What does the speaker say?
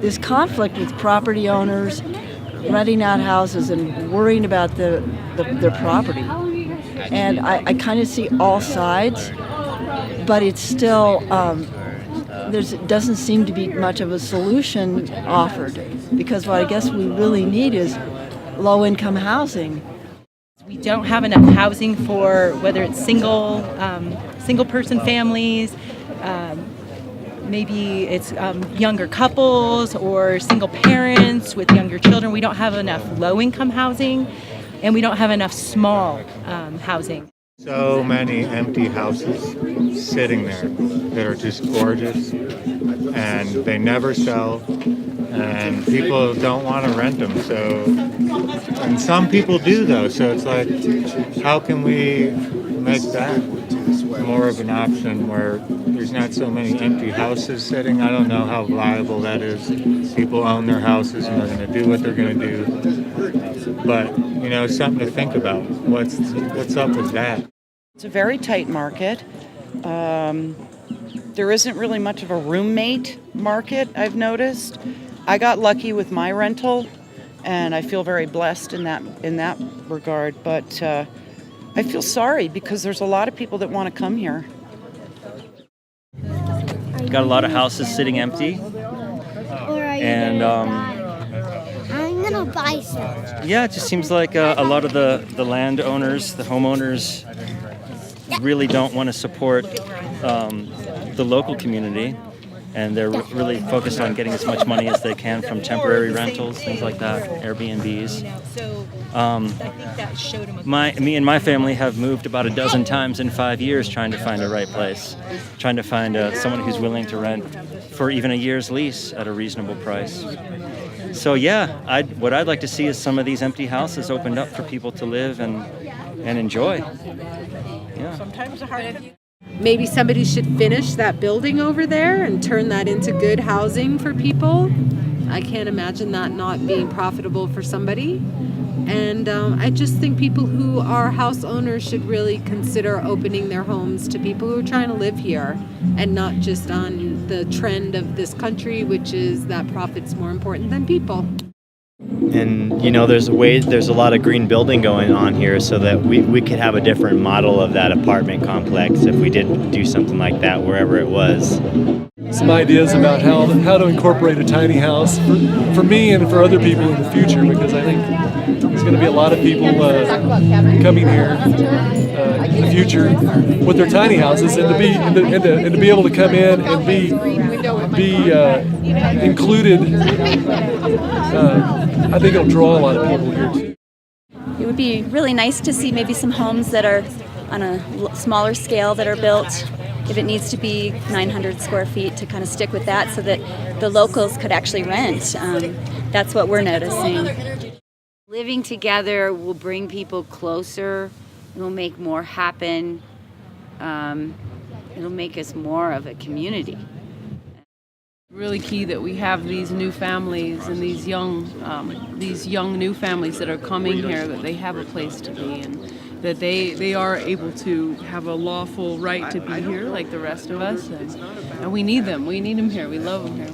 this conflict with property owners renting out houses and worrying about their property. And I kind of see all sides, but it's still, there doesn't seem to be much of a solution offered, because what I guess we really need is low-income housing. We don't have enough housing for whether it's single-person families, maybe it's younger couples or single parents with younger children. We don't have enough low-income housing, and we don't have enough small housing. So many empty houses sitting there that are just gorgeous, and they never sell, and people don't want to rent them. So, and some people do though. So it's like, how can we make that more of an option where there's not so many empty houses sitting? I don't know how viable that is. People own their houses and they're going to do what they're going to do. But, you know, something to think about. What's up with that? It's a very tight market. There isn't really much of a roommate market, I've noticed. I got lucky with my rental, and I feel very blessed in that regard. But I feel sorry because there's a lot of people that want to come here. Got a lot of houses sitting empty, and I'm gonna buy some. yeah, it just seems like a lot of the landowners, the homeowners, really don't want to support the local community, and they're really focused on getting as much money as they can from temporary rentals, things like that, Airbnbs. Me and my family have moved about a dozen times in 5 years trying to find a right place, trying to find someone who's willing to rent for even a year's lease at a reasonable price. So yeah, what I'd like to see is some of these empty houses opened up for people to live and enjoy. Yeah. Maybe somebody should finish that building over there and turn that into good housing for people. I can't imagine that not being profitable for somebody. And I just think people who are house owners should really consider opening their homes to people who are trying to live here, and not just on the trend of this country, which is that profit's more important than people. And, you know, there's a lot of green building going on here, so that we could have a different model of that apartment complex if we did do something like that wherever it was. Some ideas about how to incorporate a tiny house for me and for other people in the future, because I think there's going to be a lot of people coming here in the future with their tiny houses, and to be able to come in and be included. I think it'll draw a lot of people here too. It would be really nice to see maybe some homes that are on a smaller scale that are built. If it needs to be 900 square feet, to kind of stick with that so that the locals could actually rent. That's what we're noticing. Living together will bring people closer. It will make more happen. It'll make us more of a community. Really key that we have these new families and these young new families that are coming here, that they have a place to be, and that they are able to have a lawful right to be here like the rest of us, and we need them. We need them here. We love them here.